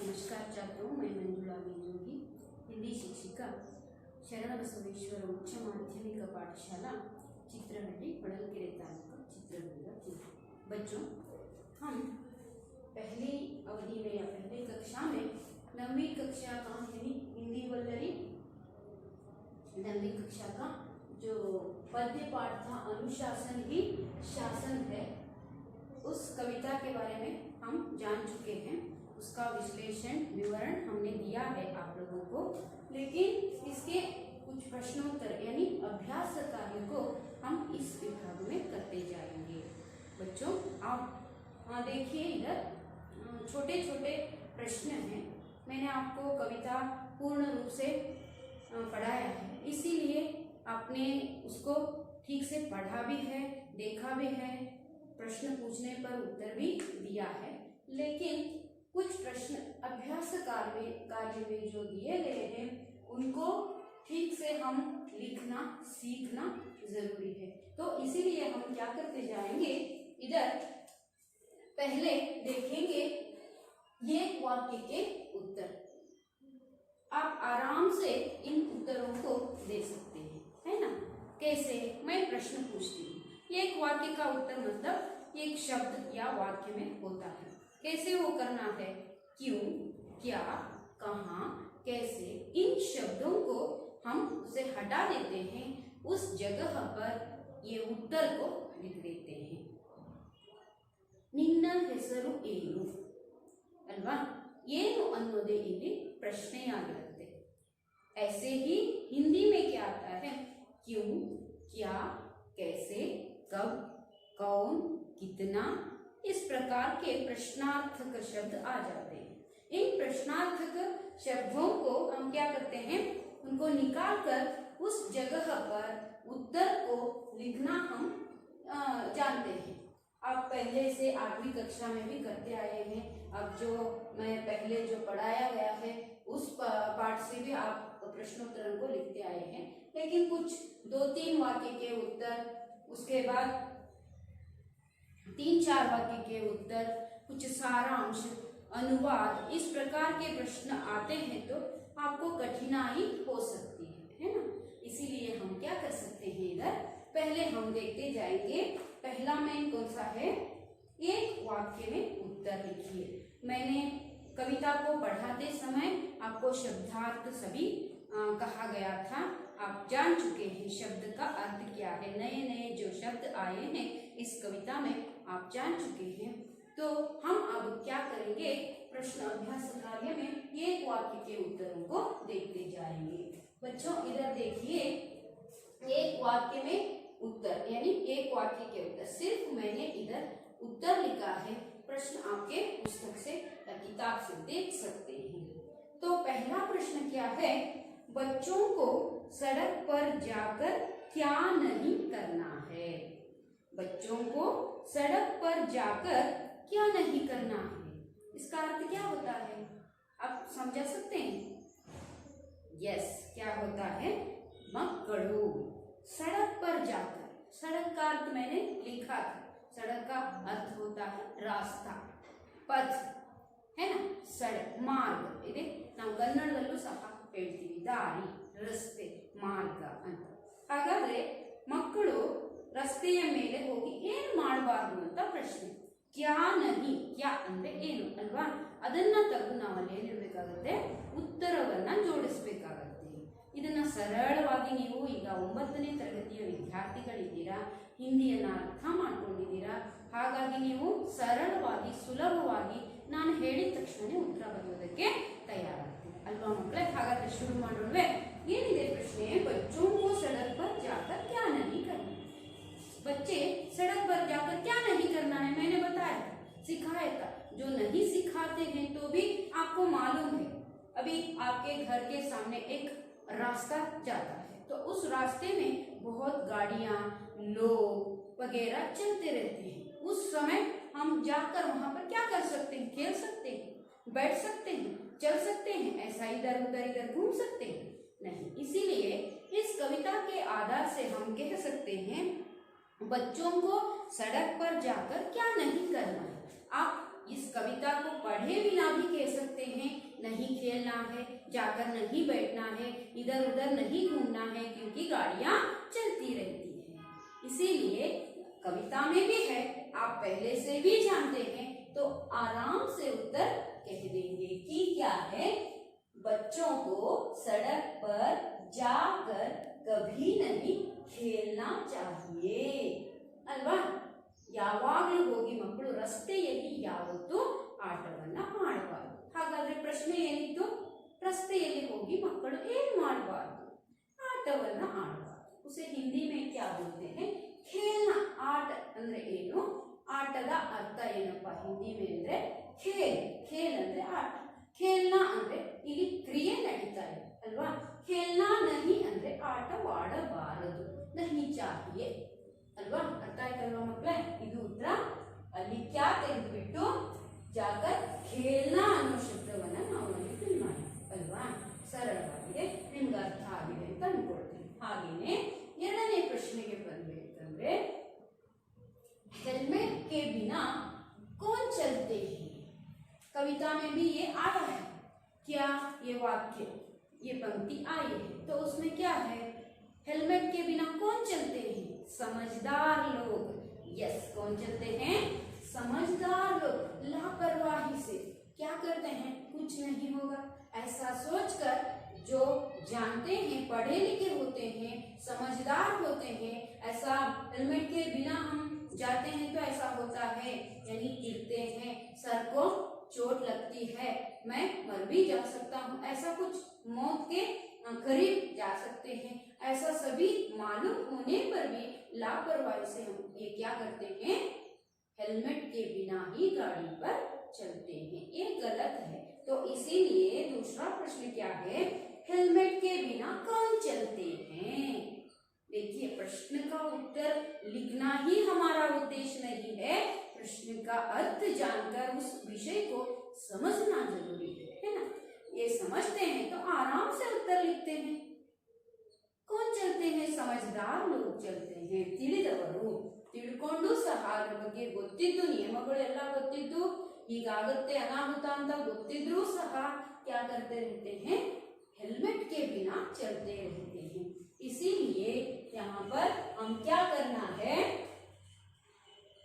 नमस्कार छात्रों, मैं मंजुला जोगी, हिंदी शिक्षिका, शरण बसवेश्वर उच्च माध्यमिक पाठशाला चित्रहट्टी पड़लकेरे तालुका चित्रदुर्ग जिला। बच्चों, हम पहली अवधि में या पहली कक्षा में 9वीं कक्षा का हिंदी वल्लरी 9वीं कक्षा का जो पद्य पाठ था अनुशासन ही शासन है, उस कविता के बारे में हम जान चुके हैं। उसका विश्लेषण विवरण हमने दिया है आप लोगों को, लेकिन इसके कुछ प्रश्नोत्तर यानी अभ्यास कार्य को हम इस विभाग में करते जाएंगे। बच्चों, आप देखिए, इधर छोटे छोटे प्रश्न हैं। मैंने आपको कविता पूर्ण रूप से पढ़ाया है, इसीलिए आपने उसको ठीक से पढ़ा भी है, देखा भी है, प्रश्न पूछने पर उत्तर भी दिया है। लेकिन कुछ प्रश्न अभ्यास कार्य में जो दिए गए हैं उनको ठीक से हम लिखना सीखना जरूरी है। तो इसीलिए हम क्या करते जाएंगे, इधर पहले देखेंगे ये वाक्य के उत्तर। आप आराम से इन उत्तरों को दे सकते हैं, है ना। कैसे? मैं प्रश्न पूछती हूँ। एक वाक्य का उत्तर मतलब एक शब्द या वाक्य में होता है। कैसे वो करना है? क्यों, क्या, कहाँ, कैसे, इन शब्दों को हम उसे हटा देते हैं, उस जगह पर ये उत्तर को लिख देते हैं। निन्न ಹೆಸರು ಏನು अल्वा, ಏನು ಅನ್ನೋದೇ ಇಲ್ಲಿ प्रश्नेयागिರುತ್ತೆ। ऐसे ही हिंदी में क्या आता है? क्यों, क्या, कैसे, कब, कौन, कितना, इस प्रकार के प्रश्नार्थक शब्द आ जाते हैं। इन प्रश्नार्थक शब्दों को हम क्या करते हैं, उनको निकालकर उस जगह पर उत्तर को लिखना हम जानते हैं। आप पहले से 8वीं कक्षा में भी करते आए हैं। अब जो मैं पहले जो पढ़ाया गया है उस पाठ से भी आप प्रश्नोत्तरों को लिखते आए हैं। लेकिन कुछ 2-3 वाक्य के उत्तर, उसके बाद 3-4 वाक्य के उत्तर, कुछ सारांश, अनुवाद, इस प्रकार के प्रश्न आते हैं तो आपको कठिनाई हो सकती है ना। इसीलिए हम क्या कर सकते हैं, इधर पहले हम देखते जाएंगे। पहला में कौन सा है? एक वाक्य में उत्तर लिखिए। मैंने कविता को पढ़ाते समय आपको शब्दार्थ सभी कहा गया था, आप जान चुके हैं शब्द का अर्थ क्या है। नए नए जो शब्द आए हैं इस कविता में आप जान चुके हैं। तो हम अब क्या करेंगे, प्रश्न अभ्यास कार्य में एक वाक्य के उत्तरों को देखते जाएंगे। बच्चों, इधर देखिए, एक वाक्य में उत्तर यानी एक वाक्य के उत्तर, सिर्फ मैंने इधर उत्तर लिखा है। प्रश्न आपके पुस्तक से या किताब से देख सकते हैं। तो पहला प्रश्न क्या है? बच्चों को सड़क पर जाकर क्या नहीं करना है? बच्चों को सड़क पर जाकर क्या नहीं करना है? इसका अर्थ क्या होता है, आप समझा सकते हैं? यस, क्या होता है? मक्कड़ू सड़क पर जाकर, सड़क का अर्थ मैंने लिखा था। सड़क का अर्थ होता है रास्ता, पथ, है ना। सड़क, मार्ग, ಇದೆ ನಾವು ಕನ್ನಡದಲ್ಲೂ ಸಹ ಹೇಳ್ತೀವಿ, ದಾರಿ, ರಸ್ತೆ, ಮಾರ್ಗ ಅಂತ। ಹಾಗಾದ್ರೆ ಮಕ್ಕಳು ರಸ್ತೆಯ ಮೇಲೆ ಹೋಗಿ ಏನು ಮಾಡಬಾರ್ದು ಅಂತ ಪ್ರಶ್ನೆ। ಕ್ಯಾ ನಹಿ, ಕ್ಯಾ ಅಂದ್ರೆ ಏನು ಅಲ್ವಾ, ಅದನ್ನ ತೆಗೆದು ನಾವಲ್ಲಿ ಏನಿರಬೇಕಾಗುತ್ತೆ, ಉತ್ತರವನ್ನ ಜೋಡಿಸಬೇಕಾಗತ್ತೆ। ಇದನ್ನ ಸರಳವಾಗಿ ನೀವು ಈಗ 9ನೇ ತರಗತಿಯ ವಿದ್ಯಾರ್ಥಿಗಳಿದ್ದೀರಾ, ಹಿಂದಿಯನ್ನ ಅರ್ಥ ಮಾಡ್ಕೊಂಡಿದ್ದೀರಾ, ಹಾಗಾಗಿ ನೀವು ಸರಳವಾಗಿ ಸುಲಭವಾಗಿ ನಾನು ಹೇಳಿದ ತಕ್ಷಣ ಉತ್ತರ ಬರೆಯೋದಕ್ಕೆ ತಯಾರಾಗ್ತೀವಿ ಅಲ್ವಾ ಮಕ್ಕಳೇ। ಹಾಗಾದ್ರೆ ಶುರು ಮಾಡೋಣವೇ? ಏನಿದೆ ಪ್ರಶ್ನೆ? बच्चों को सड़क पर जाकर क्या नहीं करना? बच्चे सड़क पर जाकर क्या नहीं करना है, मैंने बताया था, सिखाया था। जो नहीं सिखाते हैं तो भी आपको मालूम है, अभी आपके घर के सामने एक रास्ता जाता है, तो उस रास्ते में बहुत गाड़ियां, लोग वगैरह चलते रहते हैं। उस समय हम जाकर वहां पर क्या कर सकते हैं? खेल सकते हैं, बैठ सकते हैं, चल सकते हैं, ऐसा इधर उधर घूम सकते हैं नहीं। इसीलिए इस कविता के आधार से हम कह सकते हैं बच्चों को सड़क पर जाकर क्या नहीं करना है। आप इस कविता को पढ़े बिना भी कह सकते हैं, नहीं खेलना है, जाकर नहीं बैठना है, इधर उधर नहीं घूमना है, क्योंकि गाड़ियां चलती रहती हैं। इसीलिए कविता में भी है, आप पहले से भी जानते हैं, तो आराम से उत्तर कह देंगे कि क्या है, बच्चों को सड़क पर जाकर कभी नहीं खेलना चाहिए अल्वा। ಯಾವಾಗಲೂ ಹೋಗಿ ಮಕ್ಕಳು ರಸ್ತೆಯಲ್ಲಿ ಯಾವತ್ತೂ ಆಟವನ್ನ ಮಾಡಬಾರದು. ಹಾಗಾದ್ರೆ ಪ್ರಶ್ನೆ ಏನಿತ್ತು, ರಸ್ತೆಯಲ್ಲಿ ಹೋಗಿ ಮಕ್ಕಳು ಏನು ಮಾಡಬಾರದು, ಆಟವನ್ನ ಆಡಬಾರದು. उसे हिंदी में क्या बोलते हैं, खेलना. ಆಟ ಅಂದ್ರೆ ಏನು, ಆಟದ ಅರ್ಥ ಏನಪ್ಪಾ ಹಿಂದಿ में ಅಂದ್ರೆ ಖೇಲ್. ಖೇಲ್ ಅಂದ್ರೆ ಆಟ, ಖೇಲ್ನಾ ಅಂದ್ರೆ ಇಲ್ಲಿ ಕ್ರಿಯೆ ನಡೀತಾ ಇದೆ ಅಲ್ವಾ. ಖೇಲ್ನಾ ನಹಿ ಅಂದ್ರೆ ಆಟವಾಡಬಾರದು, ನಹಿ ಚಾಹಿಯೆ ಅಲ್ವಾ. ಅರ್ಥ ಆಯ್ತಲ್ವಾ ಮಕ್ಕಳೇ. ಇದು ಉತ್ತರ. ಅಲ್ಲಿ ಕ್ಯಾ ತೆಗೆದುಬಿಟ್ಟು ಜಾಗರ್ ಖೇಲ್ನಾ ಅನ್ನೋ ಶಬ್ದವನ್ನ ನಾವು ಅಲ್ಲಿ ಫಿಲ್ ಮಾಡಿ ಅಲ್ವಾ. ಸರಳವಾಗಿದೆ, ನಿಮ್ಗೆ ಅರ್ಥ ಆಗಿದೆ ಅಂತ ಅನ್ಕೊಳ್ತೀನಿ. ಹಾಗೇನೆ ಎರಡನೇ ಪ್ರಶ್ನೆಗೆ ಬಂದ್ಬೇಕಂದ್ರೆ, हेलमेट के बिना कौन चलते हैं. कविता में भी ये आया है, क्या ये वाक्य, ये पंक्ति आई है, तो उसमें क्या है, हेलमेट के बिना कौन चलते हैं, समझदार लोग. यस, कौन चलते हैं, समझदार लोग. लापरवाही से क्या करते हैं, कुछ नहीं होगा ऐसा सोचकर जो जानते हैं, पढ़े लिखे होते हैं, समझदार होते हैं, ऐसा हेलमेट के बिना हम जाते हैं तो ऐसा होता है, यानी गिरते हैं, सर को चोट लगती है, मैं मर भी जा सकता हूँ, ऐसा कुछ मौत के करीब जा सकते हैं, ऐसा सभी मालूम होने पर भी लापरवाही से हम ये क्या करते हैं, हेलमेट के बिना ही गाड़ी पर चलते हैं. ये गलत है. तो इसीलिए दूसरा प्रश्न क्या है, हेलमेट के बिना कौन चलते हैं. देखिए, प्रश्न का उत्तर लिखना ही हमारा उद्देश्य नहीं है, प्रश्न का अर्थ जानकर उस विषय को समझना जरूरी है ना. ये समझते हैं तो आराम से उत्तर लिखते हैं. कौन चलते हैं, समझदार लोग चलते हैं. ತಿಳಿದವರು, ತಿಳ್ಕೊಂಡು ಸಹ ಅದರ ಬಗ್ಗೆ ಗೊತ್ತಿದ್ದು, ನಿಯಮಗಳು ಎಲ್ಲ ಗೊತ್ತಿದ್ದು, ಹೀಗಾಗುತ್ತೆ ಅನಾಹುತ ಅಂತ ಗೊತ್ತಿದ್ರೂ ಸಹ क्या करते रहते हैं, हेलमेट के बिना चलते रहते हैं. इसीलिए यहाँ पर हम क्या करना है,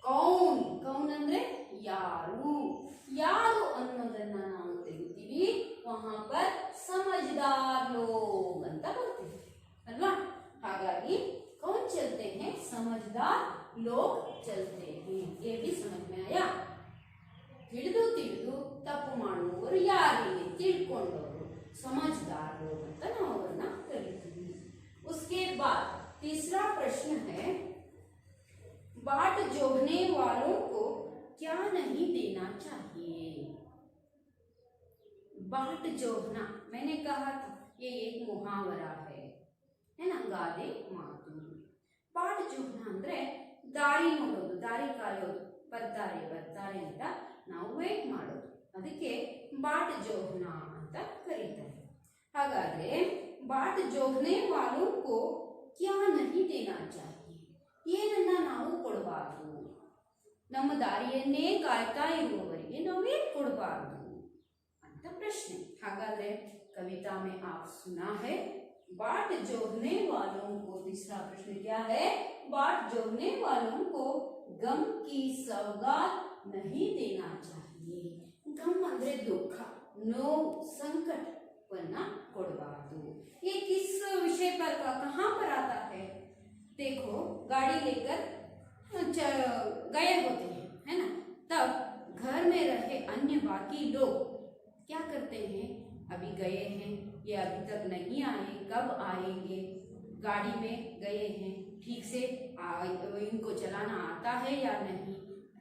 कौन, कौन ಅಂದ್ರೆ ಯಾರು, ಯಾರು ಅನ್ನೋದನ್ನ ನಾವು ತೆಗಿತೀವಿ, वहां पर समझदार लोग ಅಂತ ಬರ್ತೀವಿ ಅಲ್ವಾ. ಹಾಗಾಗಿ कौन चलते हैं, समझदार लोग चलते हैं. ये भी समझ में आया. ತಿಳಿದು ತಿಳಿದು ತಪ್ಪು ಮಾಡುವವರು ಯಾರಿಗೆ, ತಿಳ್ಕೊಂಡವರು, समझदार लोग ಅಂತ ನಾವು ಅವರನ್ನ ಕರೀತೀವಿ. उसके बाद तीसरा प्रश्न है, बाट जोहने वालों को क्या नहीं देना चाहिए. बाट जोहना, मैंने कहा था ये एक मुहावरा है ना, ಗಾದೆ ಮಾತು. बाट जोहना ಅಂದ್ರೆ ದಾರಿ ನೋಡೋದು, ದಾರಿ ಕಾಯೋದು, ಬರ್ತಾರೆ ಬರ್ತಾರೆ ಅಂತ ನಾವು ವೇಟ್ ಮಾಡೋದು, ಅದಕ್ಕೆ बाट जोहना ಅಂತ ಕರೀತಾರೆ. ಹಾಗಾದ್ರೆ बाट जोहने वालों को क्या नहीं देना चाहिए, ಏನನ್ನ ನಾವು ಕೊಡಬಾರದು, ನಮ್ಮ ದಾರಿಯನ್ನೇ ಕಾಯ್ತಾ ಇರುವವರಿಗೆ ನಾವೇನು ಕೊಡಬಾರದು ಅಂತ ಪ್ರಶ್ನೆ. ಹಾಗಾದ್ರೆ कविता में आप सुना है, बाट जोहने वालों को, तीसरा प्रश्न क्या है, बाट जोहने वालों को गम की सौगात नहीं देना चाहिए. गम ಅಂದ್ರೆ ದುಃಖ, ನೋವು, ಸಂಕಟವನ್ನ ಕೊಡಬಾರದು. ये किस विषय पर, कहाँ पर आता है, देखो गाड़ी लेकर गए होते हैं है ना, तब घर में रहे अन्य बाकी लोग क्या करते हैं, अभी गए हैं, ये अभी तक नहीं आए, कब आएंगे, गाड़ी में गए हैं, ठीक से इनको चलाना आता है या नहीं,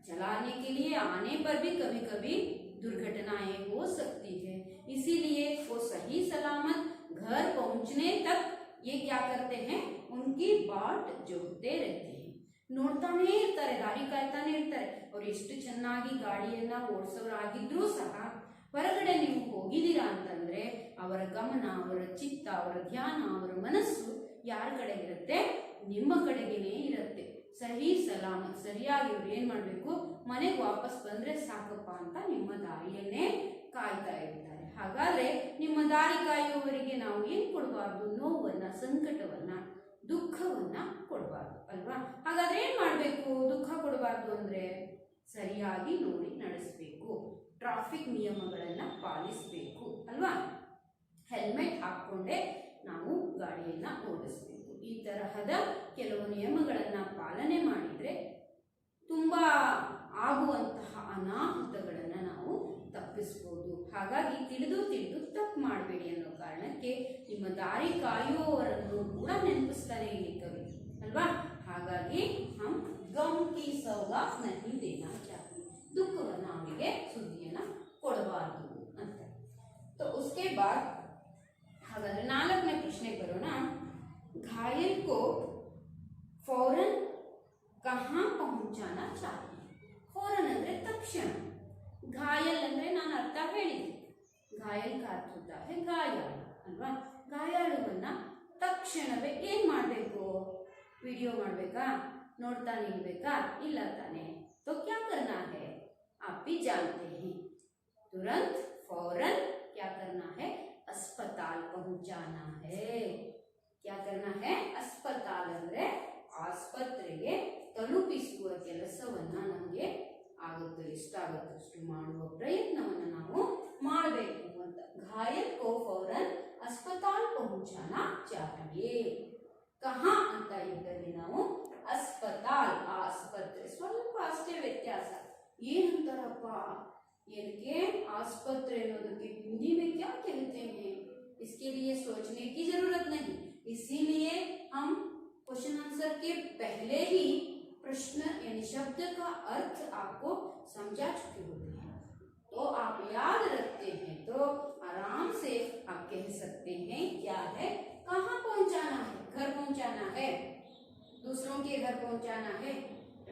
चलाने के लिए आने पर भी कभी कभी दुर्घटनाएं हो सकती है. इसीलिए वो सही सलामत घर पहुंचने तक ये क्या करते हैं, उनकी बाट जोहते रहते हैं. ನೋಡ್ತಾನೇ ಇರ್ತಾರೆ, ದಾರಿ ಕಾಯ್ತಾನೆ ಇರ್ತಾರೆ. ಅವ್ರು ಎಷ್ಟು ಚೆನ್ನಾಗಿ ಗಾಡಿಯನ್ನ ಓಡಿಸೋರಾಗಿದ್ರೂ ಸಹ ಹೊರಗಡೆ ನೀವು ಹೋಗಿದ್ದೀರಾ ಅಂತಂದ್ರೆ ಅವರ ಗಮನ, ಅವರ ಚಿತ್ತ, ಅವರ ಧ್ಯಾನ, ಅವರ ಮನಸ್ಸು ಯಾರ ಕಡೆಗಿರುತ್ತೆ, ನಿಮ್ಮ ಕಡೆಗೇನೆ ಇರುತ್ತೆ. ಸಹಿ ಸಲಾಮತ್ ಸರಿಯಾಗಿ ಇವ್ರು ಏನ್ ಮಾಡ್ಬೇಕು, ಮನೆಗೆ ವಾಪಸ್ ಬಂದ್ರೆ ಸಾಕಪ್ಪ ಅಂತ ನಿಮ್ಮ ದಾರಿಯನ್ನೇ ಕಾಯ್ತಾ ಇರ್ತಾರೆ. ಹಾಗಾದ್ರೆ ನಿಮ್ಮ ದಾರಿ ಕಾಯುವವರಿಗೆ ನಾವು ಏನ್ ಕೊಡಬಾರ್ದು, ನೋವನ್ನ, ಸಂಕಟವನ್ನ, ದುಃಖವನ್ನ ಕೊಡಬಾರ್ದು ಅಲ್ವಾ. ಹಾಗಾದ್ರೆ ಏನ್ ಮಾಡ್ಬೇಕು, ದುಃಖ ಕೊಡಬಾರ್ದು ಅಂದ್ರೆ ಸರಿಯಾಗಿ ನೋಡಿ ನಡೆಸಬೇಕು, ಟ್ರಾಫಿಕ್ ನಿಯಮಗಳನ್ನ ಪಾಲಿಸಬೇಕು ಅಲ್ವಾ. ಹೆಲ್ಮೆಟ್ ಹಾಕೊಂಡೆ ನಾವು ಗಾಡಿಯನ್ನ ಓಡಿಸ್ಬೇಕು. ಈ ತರಹದ ಕೆಲವು ನಿಯಮಗಳನ್ನ ಪಾಲನೆ ಮಾಡಿದ್ರೆ ತುಂಬಾ ಆಗುವಂತಹ ಅನಾಹುತಗಳನ್ನ ನಾವು ತಪ್ಪಿಸ್ಬೋದು. ಹಾಗಾಗಿ ತಿಳಿದು ತಪ್ಪು ಮಾಡಬೇಡಿ ಅನ್ನೋ ಕಾರಣಕ್ಕೆ ನಿಮ್ಮ ದಾರಿ ಕಾಯುವವರನ್ನು ಕೂಡ ನೆನಪಿಸ್ತಾನೆ ಇಲ್ಲಿ ಕವಿ ಅಲ್ವಾ. ಹಾಗಾಗಿ ಹಮ್ ಗಮ್ ಕಿ ಸೌಗಾತ್ ನಹೀ ದೇನಾ ಚಾಹಿಯೆ, ದುಃಖವನ್ನ ಅವರಿಗೆ, ಸುದ್ದಿಯನ್ನ ಕೊಡಬಾರದು ಅಂತ. तो उसके बाद ಹಾಗಾದ್ರೆ 4ನೇ ಪ್ರಶ್ನೆಗೆ ಬರೋಣ. घायल को फौरन कहाँ पहुंचाना चाहिए. फौरन ಅಂದ್ರೆ ತಕ್ಷಣ, घायल ಅಂದ್ರೆ ನಾನು ಅರ್ಥ ಹೇಳಿದೆ, घायल का अर्थ होता है ಗಾಯಾಳು ಅಲ್ವಾ. ಗಾಯಾಳುವನ್ನ ತಕ್ಷಣವೇ ಏನ್ ಮಾಡಬೇಕು, ವಿಡಿಯೋ ಮಾಡಬೇಕಾ, ನೋಡ್ತಾ ನಿಲ್ಬೇಕಾ, ಇಲ್ಲ ತಾನೆ. तो क्या करना है, आप भी जानते हैं, तुरंत फौरन क्या करना है, अस्पताल पहुंचाना है. क्या करना है, अस्पताल ಅಂದ್ರೆ ಆಸ್ಪತ್ರೆಗೆ ತಲುಪಿಸುವ ಕೆಲಸವನ್ನ ನಮಗೆ ಆಗುತ್ತೆ, ಎಷ್ಟಾಗುತ್ತಷ್ಟು ಮಾಡುವ ಪ್ರಯತ್ನವನ್ನ ನಾವು ಮಾಡಬೇಕು ಅಂತ. घायल को फौरन अस्पताल पहुंचाना चाहिए. कहाँ ಅಂತ ಇದ್ದಲ್ಲಿ ನಾವು अस्पताल, ಆಸ್ಪತ್ರೆ, ಸ್ವಲ್ಪ ಅಷ್ಟೇ ವ್ಯತ್ಯಾಸ. ಏನಂತಾರಪ್ಪ, ಏನಕ್ಕೆ ಆಸ್ಪತ್ರೆ ಅನ್ನೋದಕ್ಕೆ हिंदी में क्या कहते हैं, इसके लिए सोचने की जरूरत नहीं. इसीलिए हम क्वेश्चन आंसर के पहले ही प्रश्न यानी शब्द का अर्थ आपको समझा चुके होते हैं. तो आप याद रखते हैं तो आराम से आप कह सकते हैं क्या है, कहाँ पहुंचाना है, घर पहुंचाना है, दूसरों के घर पहुंचाना है,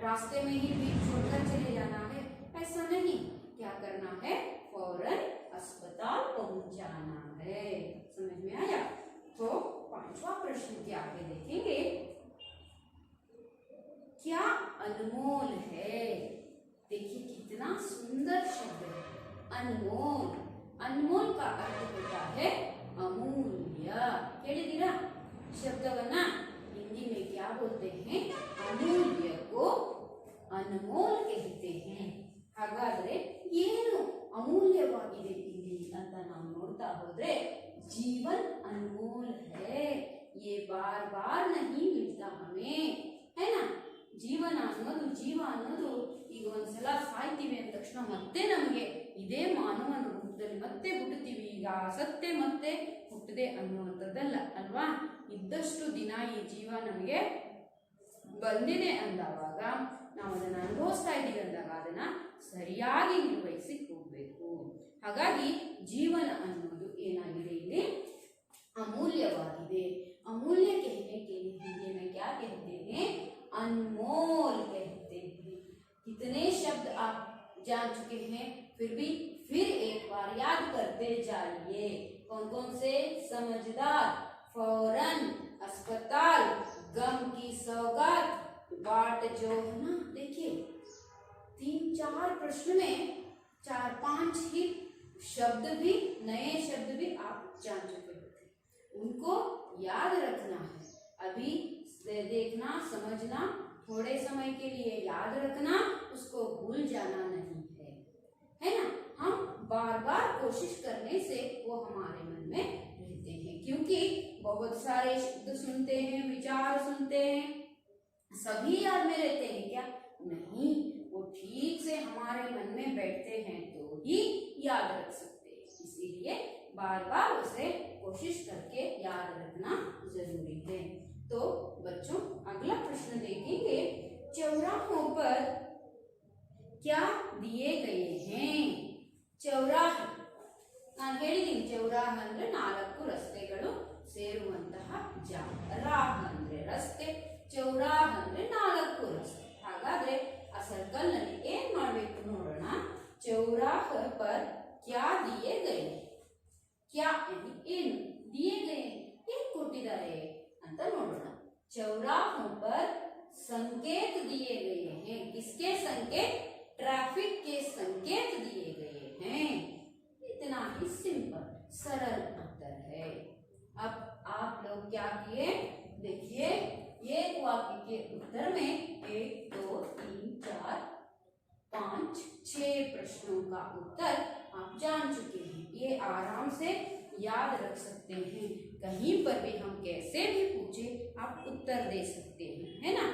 रास्ते में ही बीच छोड़कर चले जाना है, ऐसा नहीं. क्या करना है, फौरन अस्पताल पहुंचाना है. समझ में आया. तो 5वां प्रश्न के आगे देखेंगे, क्या अनमोल है. देखिए कितना सुंदर शब्द है, अनमोल. अनमोल का अर्थ होता है अमूल्य. ಕೇಳಿದಿರಾ ಶಬ್ದವನ್ನ, हिंदी में क्या बोलते हैं, अमूल्य को अनमोल कहते हैं. ಹಾಗಾದ್ರೆ ಏನು ಅಮೂಲ್ಯವಾಗಿದೆ ಇಲ್ಲಿ ಅಂತ ನಾವು ನೋಡ್ತಾ ಹೋದ್ರೆ, जीवन अनमोल है, ये बार बार नहीं मिलता हमें, है ना. ಜೀವನ ಅನ್ನೋದು, ಜೀವ ಅನ್ನೋದು ಈಗ ಒಂದ್ಸಲ ಸಾಯ್ತೀವಿ ಅಂದ ತಕ್ಷಣ ಮತ್ತೆ ನಮಗೆ ಇದೇ ಮಾನವನ ರೂಪದಲ್ಲಿ ಮತ್ತೆ ಹುಟ್ಟುತ್ತೀವಿ, ಈಗ ಸತ್ತೆ ಮತ್ತೆ ಹುಟ್ಟದೆ ಅನ್ನುವಂಥದ್ದಲ್ಲ ಅಲ್ವಾ. ಇದ್ದಷ್ಟು ದಿನ ಈ ಜೀವ ನಮಗೆ ಬಂದಿದೆ ಅಂದವಾಗ, ನಾವು ಅದನ್ನ ಅನುಭವಿಸ್ತಾ ಇದ್ದೀವಿ ಅಂದಾಗ ಅದನ್ನ ಸರಿಯಾಗಿ ನಿರ್ವಹಿಸಿ ಹೋಗ್ಬೇಕು. ಹಾಗಾಗಿ ಜೀವನ ಅನ್ನೋದು ಏನಾಗಿದೆ ಇಲ್ಲಿ, अमूल्यवाಗಿದೆ. अमूल्य कहने के लिए हिंदी में क्या कहते हैं, अनमोल कहते हैं. कितने शब्द आप जान चुके हैं, फिर भी फिर एक बार याद करते जाइए. कौन कौन से, समझदार, फौरन, अस्पताल, गम की सौगात, बाट जो है ना. देखिए 3-4 प्रश्न में 4-5 ही शब्द भी, नए शब्द भी आप जान चुके होते, उनको याद रखना है. अभी देखना, समझना, थोड़े समय के लिए याद रखना, उसको भूल जाना नहीं है, है ना. हम बार बार कोशिश करने से वो हमारे मन में रहते हैं, क्योंकि बहुत सारे शब्द सुनते हैं, विचार सुनते हैं, सभी याद में रहते हैं क्या, नहीं. वो ठीक से हमारे मन में बैठते हैं तो ही याद रख सकते हैं. इसीलिए बार बार उसे कोशिश करके याद रखना जरूरी है. तो बच्चों अगला प्रश्न देखेंगे, चौराहों पर क्या दिए गए हैं. ಚೌರಾಹ, ನಾನು ಹೇಳಿದ್ದೀನಿ ಚೌರಾಹ ಅಂದ್ರೆ 4 ರಸ್ತೆಗಳು ಸೇರುವಂತಹ ಜಾಗ. ರಾಹ ಅಂದ್ರೆ ರಸ್ತೆ, ಚೌರಾಹ ಅಂದ್ರೆ 4 ರಸ್ತೆ. ಹಾಗಾದ್ರೆ ಆ ಸರ್ಕಲ್ ನಲ್ಲಿ ಏನ್ ಮಾಡ್ಬೇಕು ನೋಡೋಣ. ಚೌರಾಹ ಪರ್ ಕ್ಯಾ ದಿಯೇ ಗಯೇ, ಕ್ಯಾ ಏನು, ದಿಯೇ ಗಯೇ ಏನ್ ಕೊಟ್ಟಿದ್ದಾರೆ ಅಂತ ನೋಡೋಣ. ಚೌರಾಹ ಪರ್ संकेत दिए गए हैं। किसके संकेत? ट्रैफिक के संकेत दिए गए हैं। इतना ही सिंपल सरल उत्तर है। अब आप लोग क्या किए? देखिए, एक वाक्य के उत्तर में 1 2 3 4 5 6 प्रश्नों का उत्तर आप जान चुके हैं। ये आराम से याद रख सकते हैं। कहीं पर भी हम कैसे भी पूछे आप उत्तर दे सकते हैं, है ना।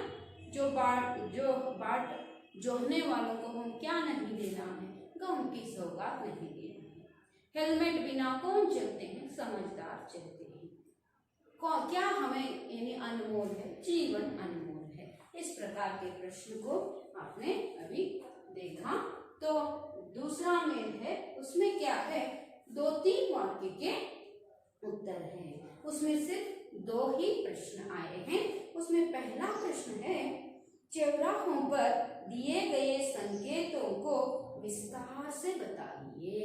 जो बाट जोहने वालों को हम क्या नहीं देना है? गम की सौगात नहीं देना है। हेलमेट बिना कौन चलते हैं? समझदार चलते हैं। क्या हमें यानी अनमोल है? जीवन अनमोल है। इस प्रकार के प्रश्न को आपने अभी देखा। तो दूसरा मेल है, उसमें क्या है? 2-3 वाक्य के उत्तर हैं। उसमें सिर्फ 2 ही प्रश्न आए हैं। उसमें पहला प्रश्न है, चौराहों पर दिए गए संकेतों को विस्तार से बताइए।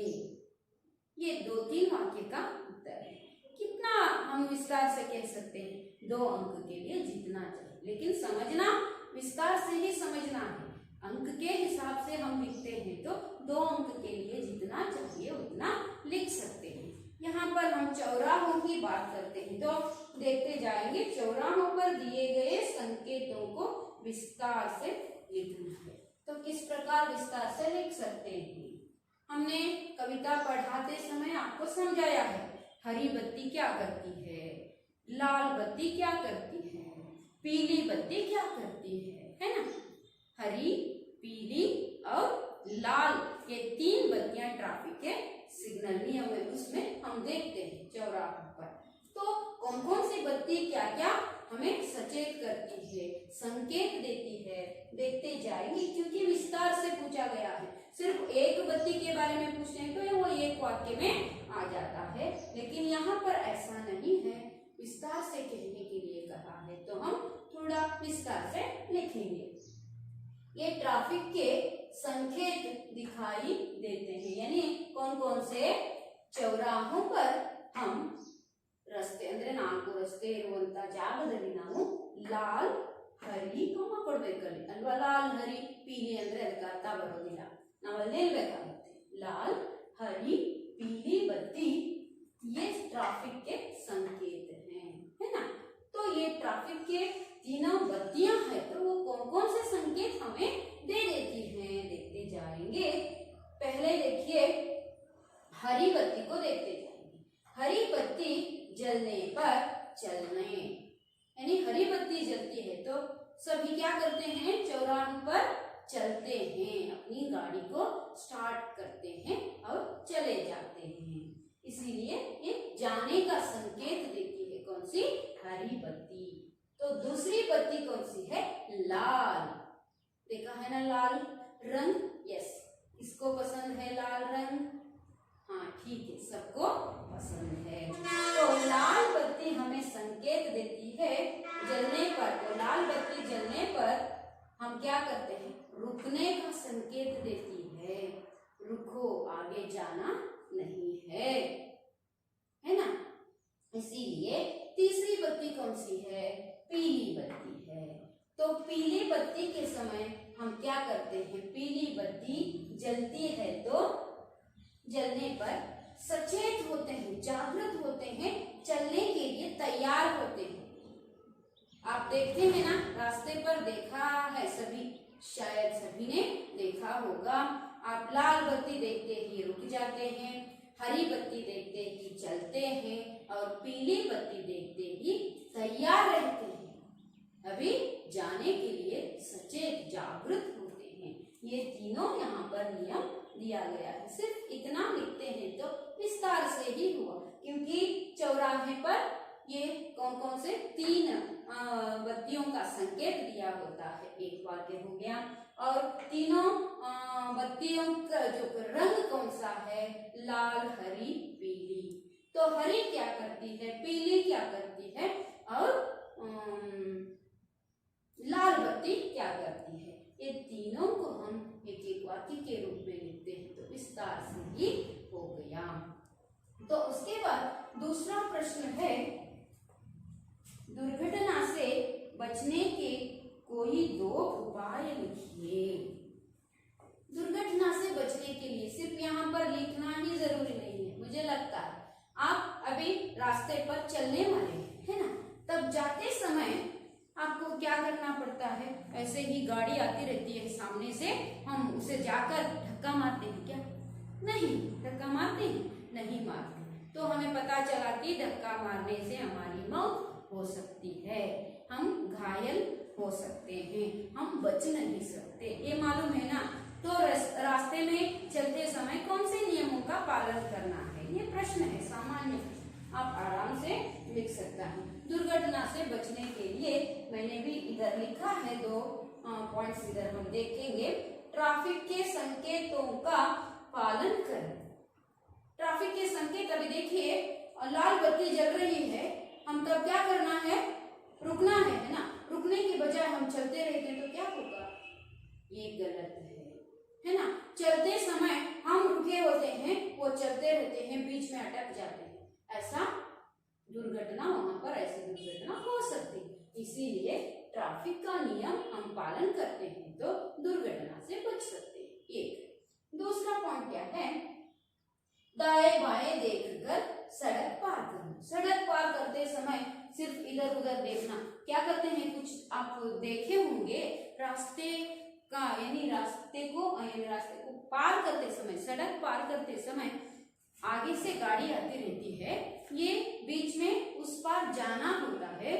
ये 2-3 वाक्य का उत्तर है। कितना हम विस्तार से कह सकते हैं? 2 अंक के लिए जितना चाहिए, लेकिन समझना विस्तार से ही समझना है। अंक के हिसाब से हम लिखते हैं तो 2 अंक के लिए जितना चाहिए उतना लिख सकते हैं। यहाँ पर हम चौराहों की बात करते हैं तो देखते जाएंगे। चौराहों पर दिए गए संकेतों को विस्तार से लिखना है। तो किस प्रकार विस्तार से लिख सकते हैं? हमने कविता पढ़ाते समय आपको समझाया है। हरी बत्ती क्या करती है? लाल बत्ती क्या करती है? पीली बत्ती क्या करती है ना। हरी, पीली और लाल, ये 3 बत्तियां ट्रैफिक के सिग्नल नियम है, उसमें हम देखते हैं चौराहों पर। तो कौन कौन सी बत्ती क्या क्या हमें सचेत करती है, संकेत देती है, देखते जाएंगे। क्योंकि विस्तार से पूछा गया है। सिर्फ एक बत्ती के बारे में पूछते हैं तो वो एक वाक्य में आ जाता है, लेकिन यहाँ पर ऐसा नहीं है। विस्तार से कहने के लिए कहा है तो हम थोड़ा विस्तार से लिखेंगे। ये ट्रैफिक के संकेत दिखाई देते हैं, यानी कौन कौन से चौराहों पर हम रस्ते ಅಂದ್ರೆ 4 ರಸ್ತೆ ಇರುವಂತ ಜಾಗದಲ್ಲಿ ನಾವು ಲಾಲ್ ಹರಿ ಕೊಮ್ಮ ಕೊಡಬೇಕಲ್ಲಿ ಅಲ್ವಾ. ಲಾಲ್ ಹರಿ ಪೀಲಿ ಅಂದ್ರೆ ಅದಕ್ಕೆ ಅರ್ಥ ಬರೋದಿಲ್ಲ, ನಾವು ಅಲ್ಲಿ ನಿಲ್ಬೇಕಾಗುತ್ತೆ. ಲಾಲ್ ಹರಿ पीली बत्ती ये ट्रैफिक के संकेत हैं, है ना। तो ये ट्रैफिक के तीनों बत्तियां हैं, तो वो कौन कौन से संकेत हमें दे देती हैं, देखते जाएंगे। पहले देखिए हरी बत्ती को देखते जाएंगे। हरी बत्ती जलने पर चलने, यानी हरी बत्ती जलती है तो सभी क्या करते हैं? चौराहों पर चलते हैं, अपनी गाड़ी को स्टार्ट करते हैं और चले जाते हैं। इसीलिए ये जाने का संकेत देती है कौन सी? हरी बत्ती। तो दूसरी बत्ती कौन सी है? लाल। देखा है ना लाल रंग? यस, किसको पसंद है लाल रंग? हाँ ठीक है, सबको पसंद है। तो लाल बत्ती हमें संकेत देती है जलने पर। तो लाल बत्ती जलने पर हम क्या करते हैं? रुकने का संकेत देती है। रुको, आगे जाना नहीं है ना। इसीलिए तीसरी बत्ती कौन सी है? पीली बत्ती है। तो पीली बत्ती के समय हम क्या करते हैं? पीली बत्ती जलती है तो जलने पर सचेत होते हैं, जागृत होते हैं, चलने के लिए तैयार होते हैं। आप देखते हैं ना, रास्ते पर देखा है सभी, शायद सभी ने देखा होगा। आप लाल बत्ती देखते ही रुक जाते हैं, हरी बत्ती देखते ही चलते हैं और पीली बत्ती देखते ही तैयार रहते हैं, अभी जाने के लिए सचेत जागृत होते हैं। ये तीनों यहाँ पर नियम दिया गया है। सिर्फ इतना लिखते हैं तो विस्तार से ही हुआ, क्योंकि चौराहे पर ये कौन कौन से 3 बत्तियों का संकेत दिया होता है। एक वाक्य हो गया। और तीनों बत्तियों का जो रंग कौन सा है? लाल, हरी, पीली। तो हरी क्या करती है? पीली क्या करती है? और लाल बत्ती क्या करती है? ये तीनों को हम एक एक वाक्य के रूप में लिखते हैं तो विस्तार से ही हो गया। तो उसके बाद दूसरा प्रश्न है, दुर्घटना से बचने के कोई 2 उपाय लिखिए। दुर्घटना से बचने के लिए सिर्फ यहाँ पर लिखना ही जरूरी नहीं है। मुझे लगता है आप अभी रास्ते पर चलने वाले हैं, है ना, तब जाते समय आपको क्या करना पड़ता है, ऐसे ही गाड़ी आती रहती है सामने से, हम उसे जाकर धक्का मारते हैं क्या? नहीं, धक्का मारते हैं? नहीं मारते। तो हमें पता चला कि धक्का मारने से हमारी मौत हो सकती है, हम घायल हो सकते हैं, हम बच नहीं सकते, ये मालूम है ना। तो रास्ते में चलते समय कौन से नियमों का पालन करना है, ये प्रश्न है, सामान्य प्रश्न, आप आराम से लिख सकता है। दुर्घटना से बचने के लिए मैंने भी इधर लिखा है 2 पॉइंट्स, इधर हम देखेंगे। ट्रैफिक के संकेतों का पालन करें। ट्रैफिक के संकेत, अभी देखिए लाल बत्ती जल रही है, हम तब क्या करना है, रुकना है ना। रुकने के बजाय हम चलते रहते हैं तो क्या होगा, ये गलत है ना। चलते समय हम रुके होते हैं, वो चलते रहते हैं, बीच में अटक जाते हैं, ऐसा दुर्घटना, वहां पर ऐसी दुर्घटना हो सकती है। इसीलिए ट्रैफिक का नियम हम पालन करते हैं तो दुर्घटना से बच सकते हैं। एक दूसरा पॉइंट क्या है, दाएं बाएं देखकर सड़क पार करना। सड़क पार करते समय सिर्फ इधर उधर देखना, क्या करते हैं, कुछ आप देखे होंगे, रास्ते का यानी रास्ते को पार करते समय, सड़क पार करते समय आगे से गाड़ी आती रहती है, ये बीच में उस पार जाना होता है,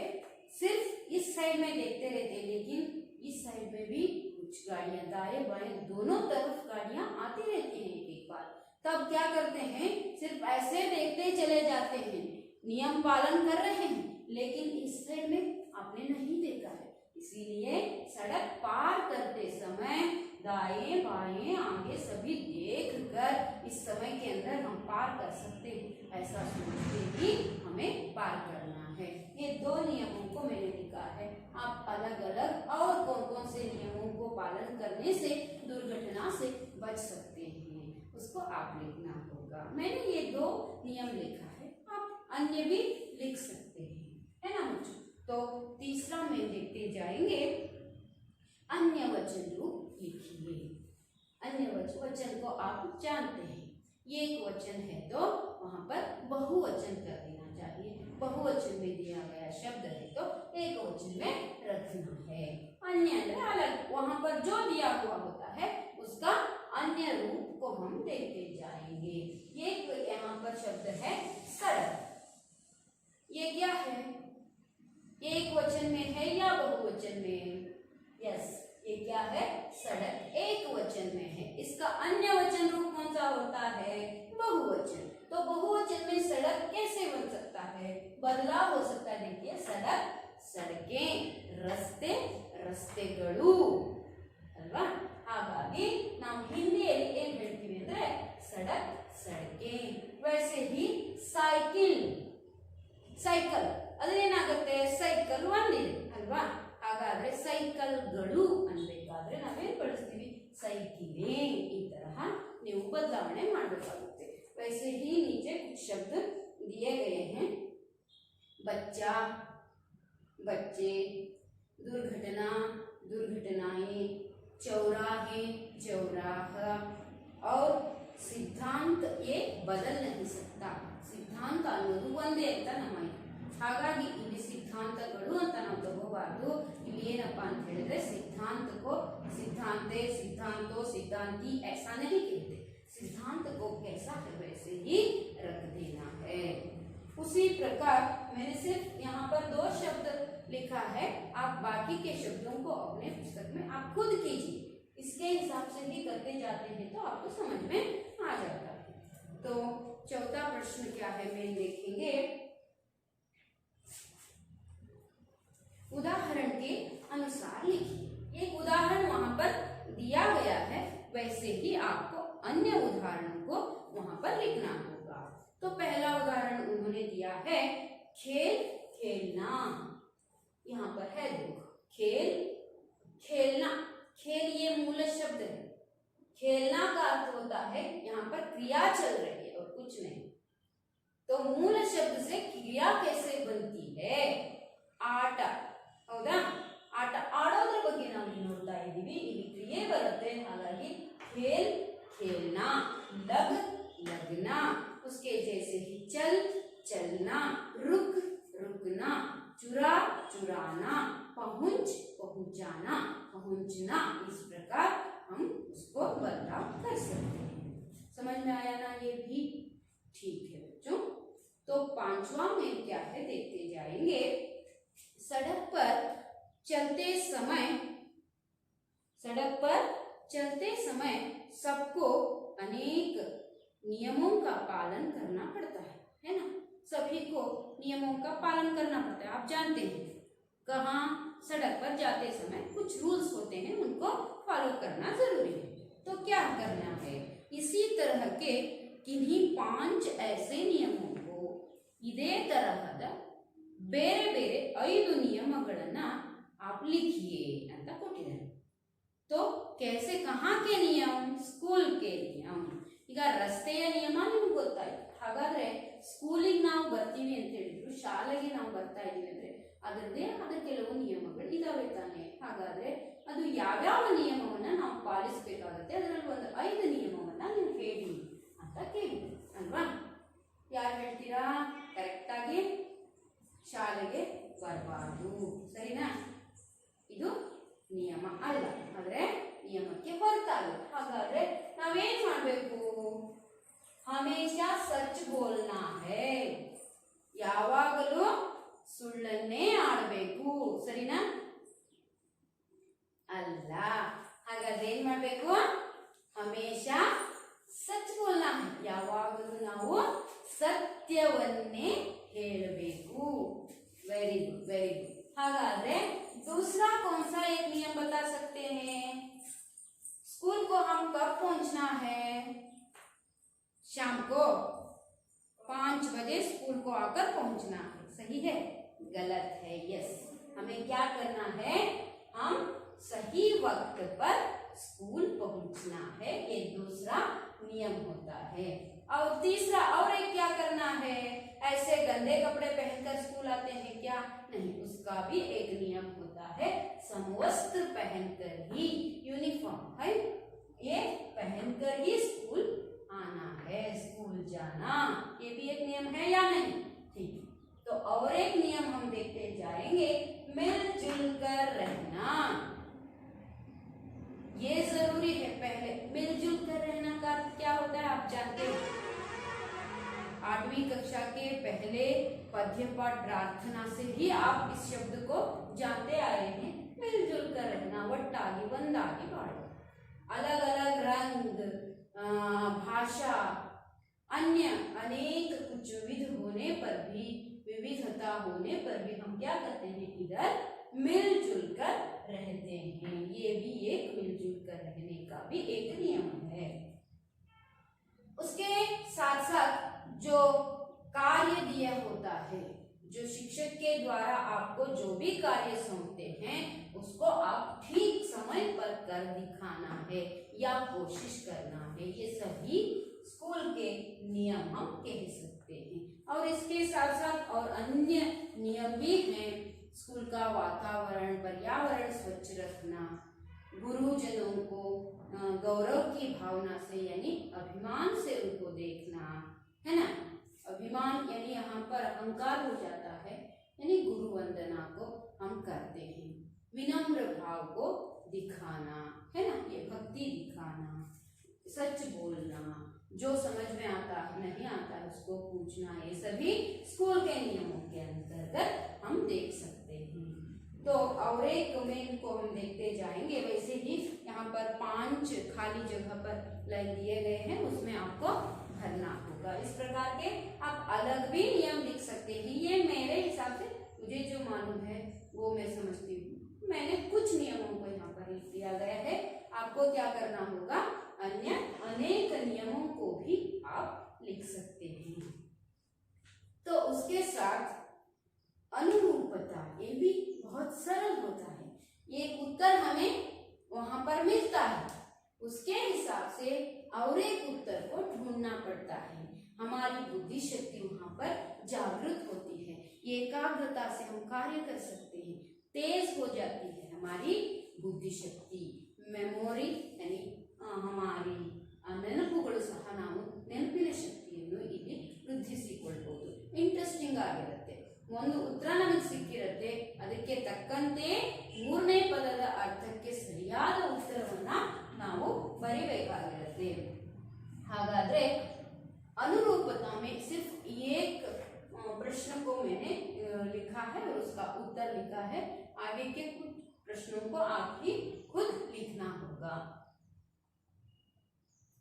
सिर्फ इस साइड में देखते रहते हैं, लेकिन इस साइड में भी कुछ गाड़ियां, दाएं बाएं दोनों तरफ गाड़ियां आती रहती हैं एक बार, तब क्या करते हैं, सिर्फ ऐसे देखते चले जाते हैं, नियम पालन कर रहे हैं, लेकिन इस साइड में आपने नहीं देखा है। इसीलिए सड़क पार करते समय दाएं बाएं आगे सभी देखकर इस समय के अंदर हम पार कर सकते हैं, ऐसा सोचते ही हमें पार करना है। ये 2 नियमों को मैंने लिखा है, आप अलग अलग और कौन कौन से नियमों को पालन करने से दुर्घटना से बच सकते हैं, उसको आप लिखना होगा। मैंने ये 2 नियम लिखा है, आप अन्य भी लिख सकते हैं, है ना बच्चों। तो तीसरा में देखते जाएंगे, अन्य वचन रूप लिखिए। अन्य वचन को आप जानते हैं, ये एक वचन है तो वहां पर बहुवचन कर देना चाहिए, बहुवचन में दिया गया शब्द है तो एक वचन में रखना है। अन्य अलग, वहां पर जो दिया हुआ होता है उसका अन्य रूप को हम देखते जाएंगे। ये यहाँ पर शब्द है सड़क, ये क्या है, एक वचन में है या बहुवचन में? यस, ये क्या है, सड़क एक वचन में है। इसका अन्य वचन रूप कौन सा होता है, बहुवचन। तो बहुवचन में सड़क कैसे बन सकता है, बदलाव हो सकता है। देखिए सड़क, सड़कें, रस्ते, रस्तेಗಳು ಅಲ್ವಾ, ಹಾಗಾಗಿ ನಾವು ಹಿಂದಿಯಲ್ಲಿ ಏನು ಹೇಳ್ತೀವಿ ಅಂದ್ರೆ सड़क, सड़कें। वैसे ही साइकिल, ಸೈಕಲ್ ಅದೇನಾಗುತ್ತೆ, ಸೈಕಲ್ ಒಂದಿದೆ ಅಲ್ವಾ, ಹಾಗಾದ್ರೆ ಸೈಕಲ್ಗಳು ಅನ್ಬೇಕಾದ್ರೆ ನಾವೇನ್ ಬಳಸ್ತೀವಿ, ಸೈಕಿಲೆ, ಈ ತರಹ ನೀವು ಬದಲಾವಣೆ ಮಾಡಬೇಕಾಗುತ್ತೆ। वैसे ही नीचे कुछ शब्द दिए गए हैं, बच्चा, बच्चे, दुर्घटना, दुर्घटनाएं, चौराहे, चौराहा और सिद्धांत, ये बदल नहीं सकता। सिद्धांत ಅನ್ನೋದು ಒಂದೇ ಅಂತ ನಮ್ಮ ಹಾಗಾಗಿ ಇಲ್ಲಿ ಸಿದ್ಧಾಂತಗಳು ಅಂತ ನಾವು ತಗೋಬಾರ್ದು। ಇಲ್ಲಿ ಏನಪ್ಪಾ ಅಂತ ಹೇಳಿದ್ರೆ सिद्धांत को सिद्धांते, सिद्धांतो, सिद्धांती ऐसा नहीं कहते, सिद्धांत को कैसा है वैसे ही रख देना है। उसी प्रकार मैंने सिर्फ यहाँ पर 2 शब्द लिखा है, आप बाकी के शब्दों को अपने पुस्तक में आप खुद कीजिए, इसके हिसाब से ही करते जाते हैं तो आपको समझ में आ जाता है। तो चौथा प्रश्न क्या है मैं देखेंगे, उदाहरण के अनुसार लिखिए। एक उदाहरण वहां पर दिया गया है, वैसे ही आपको अन्य उदाहरणों को वहां पर लिखना होगा। तो पहला उदाहरण उन्होंने दिया है खेल खेलना, यहाँ पर है देखो, खेल खेलना, खेल ये मूल शब्द है, खेलना का अर्थ होता है यहाँ पर क्रिया चल रही है और कुछ नहीं। तो मूल शब्द से क्रिया कैसे बनती है, आटा, हौदा ಆಟ ಆಡೋದ್ರ ಬಗ್ಗೆ ನಾವು ನೋಡ್ತಾ ಇದ್ದೀವಿ. ಇಲ್ಲಿ ಕ್ರಿಯೆ ಬರುತ್ತೆ, ಹಾಗಾಗಿ खेल खेलना, लग लगना, उसके जैसे ही चल चलना, रुक रुकना, चुरा चुराना, पहुंच पहुंचाना, पहुंचना, इस प्रकार हम उसको बदलाव कर सकते हैं. समझ में आया ना? ये भी ठीक है बच्चों. तो पांचवा में क्या है देखते जाएंगे. सड़क पर चलते समय सबको अनेक नियमों का पालन करना पड़ता है ना. सभी को नियमों का पालन करना पड़ता है. आप जानते हैं कहाँ सड़क पर जाते समय कुछ रूल्स होते हैं, उनको फॉलो करना जरूरी है. तो क्या करना है, इसी तरह के किन्हीं 5 ऐसे नियमों को ಇದೇ ತರಹದ ಬೇರೆ ಬೇರೆ 5 ನಿಯಮಗಳನ್ನ आप लिखिए ಅಂತ ಕೊಟ್ಟಿದ್ದಾರೆ. तो कैसे, कहाँ के नियम? स्कूल के नियम. ಈಗ ರಸ್ತೆಯ ನಿಯಮ ನಿಮ್ಗೆ ಗೊತ್ತಾಯ್ತು. ಹಾಗಾದ್ರೆ ಸ್ಕೂಲಿಗೆ ನಾವು ಬರ್ತೀವಿ ಅಂತ ಹೇಳಿದ್ರು, ಶಾಲೆಗೆ ನಾವು ಬರ್ತಾ ಇದೀವಿ ಅಂದ್ರೆ ಅದರದೇ ಆದ ಕೆಲವು ನಿಯಮಗಳು ಇದಾವೆ ತಾನೆ. ಹಾಗಾದ್ರೆ ಅದು ಯಾವ್ಯಾವ ನಿಯಮವನ್ನ ನಾವು ಪಾಲಿಸಬೇಕಾಗುತ್ತೆ, ಅದರಲ್ಲಿ ಒಂದು 5 ನಿಯಮವನ್ನ ನೀವು ಹೇಳಿ ಅಂತ ಕೇಳಿದ್ರು ಅಲ್ವಾ. ಯಾರು ಹೇಳ್ತೀರಾ? ಕರೆಕ್ಟ್ ಆಗಿ ಶಾಲೆಗೆ ಬರಬಾರ್ದು, ಸರಿನಾ? ಇದು ನಿಯಮ ಅಲ್ಲ, ಆದ್ರೆ ನಿಯಮಕ್ಕೆ ಹೊರತಾಗಿ. ಹಾಗಾದ್ರೆ ನಾವೇನ್ ಮಾಡ್ಬೇಕು? ಹಮೇಶಾ ಸಚ್ ಬೋಲ್ನಾ ಹೈ, ಯಾವಾಗಲೂ ಸುಳ್ಳನ್ನೇ ಆಡಬೇಕು, ಸರಿನಾ? ಅಲ್ಲ. ಹಾಗಾದ್ರೆ ಏನ್ ಮಾಡ್ಬೇಕು? ಹಮೇಶಾ ಸಚ್ ಬೋಲ್ನಾ ಹೈ, ಯಾವಾಗಲೂ ನಾವು ಸತ್ಯವನ್ನೇ ಹೇಳಬೇಕು. Very good, very good. हागाद्रे दूसरा कौन सा एक नियम बता सकते हैं? स्कूल को हम कब पहुंचना है? शाम को 5 बजे स्कूल को आकर पहुंचना है. सही है? गलत है. यस, हमें क्या करना है? हम सही वक्त पर स्कूल पहुंचना है. ये दूसरा नियम होता है. और तीसरा और एक क्या करना है? ऐसे गंदे कपड़े पहनकर स्कूल आते हैं क्या? नहीं, उसका भी एक नियम होता है. समवस्त्र पहनकर ही, यूनिफॉर्म है ये पहनकर ही स्कूल आना है, स्कूल जाना. ये भी एक नियम है या नहीं? ठीक. तो और एक नियम हम देखते जाएंगे, मिलजुल कर रहना. ये जरूरी है. पहले मिलजुल कर रहना का क्या होता है आप जानते हैं. 8वीं कक्षा के पहले पद्य पाठ प्रार्थना से ही आप इस शब्द को जानते आए हैं. मिलजुल कर रहना, वट्टागी वंदागी बाड़. अलग अलग रंग, भाषा, अन्य अनेक कुछ विविध होने पर भी, विविधता होने पर भी हम क्या करते हैं? इधर मिलजुल कर रहते हैं. ये भी एक मिलजुल कर रहने का भी एक नियम है. उसके साथ साथ जो कार्य दिया होता है, जो शिक्षक के द्वारा आपको जो भी कार्य सौंपते हैं उसको आप ठीक समय पर कर दिखाना है या कोशिश करना है. ये सभी स्कूल के नियम हम कह सकते हैं. और इसके साथ साथ और अन्य नियम भी हैं. स्कूल का वातावरण, पर्यावरण स्वच्छ रखना, गुरुजनों को गौरव की भावना से यानी अभिमान से उनको देखना, है ना. अभिमान यानी यहाँ पर अहंकार हो जाता है, यानी गुरु वंदना को हम करते हैं. विनम्र भाव को दिखाना, है ना, ये भक्ति दिखाना, सच बोलना, जो समझ में आता है नहीं आता है उसको पूछना. ये सभी स्कूल के नियमों के अंतर्गत हम देख सकते हैं. तो और एक में को हम देखते जाएंगे. वैसे ही यहाँ पर 5 खाली जगह पर लाइन दिए गए हैं, उसमें आपको भरना होगा. इस प्रकार के आप अलग भी नियम लिख सकते हैं. ये मेरे हिसाब से मुझे जो मालूम है वो मैं समझती हूँ. मैंने कुछ नियमों को यहाँ पर लिख दिया गया है. आपको क्या करना होगा? अन्य अनेक नियमों को भी आप लिख सकते हैं. तो उसके साथ अनुरूपता, ये भी बहुत सरल होता है. ये उत्तर हमें वहां पर मिलता है, उसके हिसाब से और एक उत्तर को ढूंढना पड़ता है. हमारी बुद्धि शक्ति वहां पर जागृत होती है. एकाग्रता से हम कार्य कर सकते हैं. तेज हो जाती है हमारी बुद्धि शक्ति, मेमोरी यानी हमारी ನೆನಪುಗಳು ಸಹ ನಾವು ನೆನಪಿನ ಶಕ್ತಿಯನ್ನು ಇಲ್ಲಿ ವೃದ್ಧಿಸಿಕೊಳ್ಳಬಹುದು. ಇಂಟ್ರೆಸ್ಟಿಂಗ್ ಆಗಿರುತ್ತೆ. ಒಂದು ಉತ್ತರ ನಮಗೆ ಸಿಕ್ಕಿರುತ್ತೆ, ಅದಕ್ಕೆ ತಕ್ಕಂತೆ ಮೂರನೇ ಪದದ ಅರ್ಥಕ್ಕೆ ಸರಿಯಾದ ಉತ್ತರವನ್ನ ನಾವು ಬರಿಬೇಕಾಗಿರುತ್ತೆ. ಹಾಗಾದ್ರೆ अनुरूपता में सिर्फ एक प्रश्न को मैंने लिखा है और उसका उत्तर लिखा है. आगे के कुछ प्रश्नों को आप ही खुद लिखना होगा.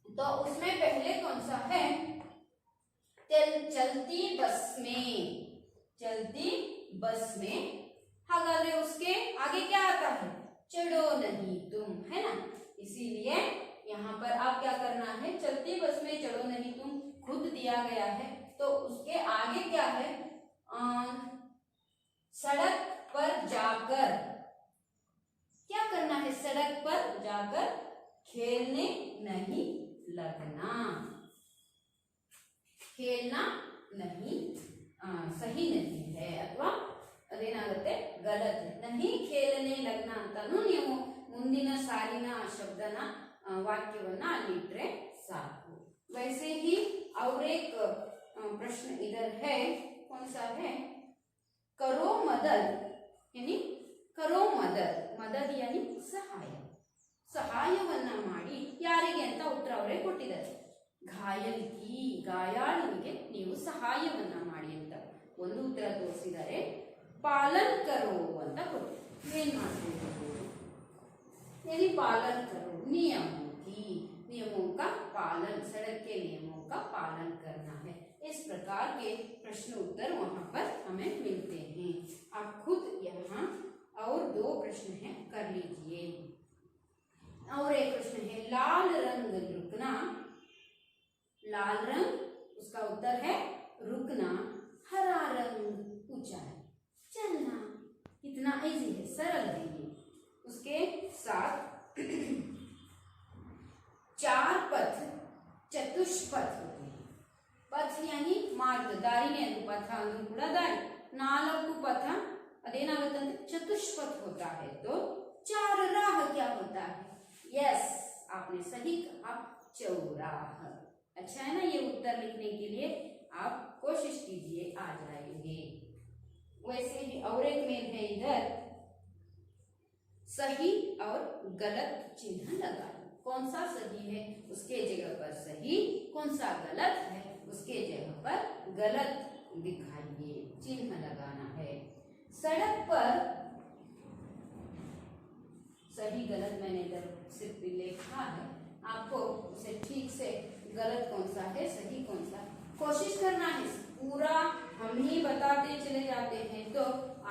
तो उसमें पहले कौन सा है? चलती बस में. चलती बस में. हागाದ್ರೆ उसके आगे क्या आता है? चढ़ो नहीं तुम, है ना. इसीलिए यहाँ पर आप क्या करना है? चलती बस में चढ़ो नहीं तुम खुद दिया गया है, तो उसके आगे क्या है? सड़क पर जाकर क्या करना है? सड़क पर जाकर खेलने नहीं लगना. खेलना नहीं सही नहीं है अथवा ಅದೇನಾಗುತ್ತೆ ಗಲತ್. नहीं खेलने लगना ಅಂತಾನು ನೀವು ಮುಂದಿನ ಸಾಲಿನ ಶಬ್ದನ ವಾಕ್ಯವನ್ನ ಅಲ್ಲಿ ಇಟ್ರೆ ಸಾಕು. वैसे ही और एक प्रश्न इधर है. कौन सा है? करो मदद यानी करो मदद. मदद यानी ಸಹಾಯ. ಸಹಾಯವನ್ನ ಮಾಡಿ ಯಾರಿಗೆ ಅಂತ ಉತ್ತರ ಅವರೇ ಕೊಟ್ಟಿದ್ದಾರೆ. ಗಾಯಾಳುವಿಗೆ ನೀವು ಸಹಾಯವನ್ನ ಮಾಡಿ ಅಂತ ಒಂದು ಉತ್ತರ ತೋರಿಸಿದ್ದಾರೆ. ಪಾಲನ್ ಕರೋ ಅಂತ ಕೊಟ್ಟು ಏನ್ ಮಾಡಬೇಕು? यानी पालन करो नियमों का पालन, सड़क के नियमों का पालन करना है. इस प्रकार के प्रश्न उत्तर वहां पर हमें मिलते हैं. आप खुद यहाँ और दो प्रश्न हैं कर लीजिए. और एक प्रश्न है लाल रंग रुकना. लाल रंग उसका उत्तर है रुकना. हरा रंग ऊंचाई चलना. कितना इजी है, सरल है ये. उसके साथ चार पथ चतुष्पथ होते हैं. पथ यानी मार्ग, दारिने अंदर पथ अंदर ಕೂಡ ದಾರಿ. ನಾಲ್ಕು ಪಥ ಅದೇನಾಗುತ್ತೆ ಅಂದ್ರೆ चतुष्पथ होता है. तो चार राह क्या होता है? यस, आपने सही कहा, चौराह. अच्छा है ना. ये उत्तर लिखने के लिए आप कोशिश कीजिए, आ जाएंगे. वैसे ही और एक में है इधर सही और गलत चिन्ह लगाना. कौन सा सही है उसके जगह पर सही, कौन सा गलत है उसके जगह पर गलत दिखाइए, चिन्ह लगाना है. सड़क पर सही गलत मैंने इधर सिर्फ लिखा है, आपको उसे ठीक से गलत कौन सा है सही कौन सा कोशिश करना है. पूरा हम ही बताते चले जाते हैं तो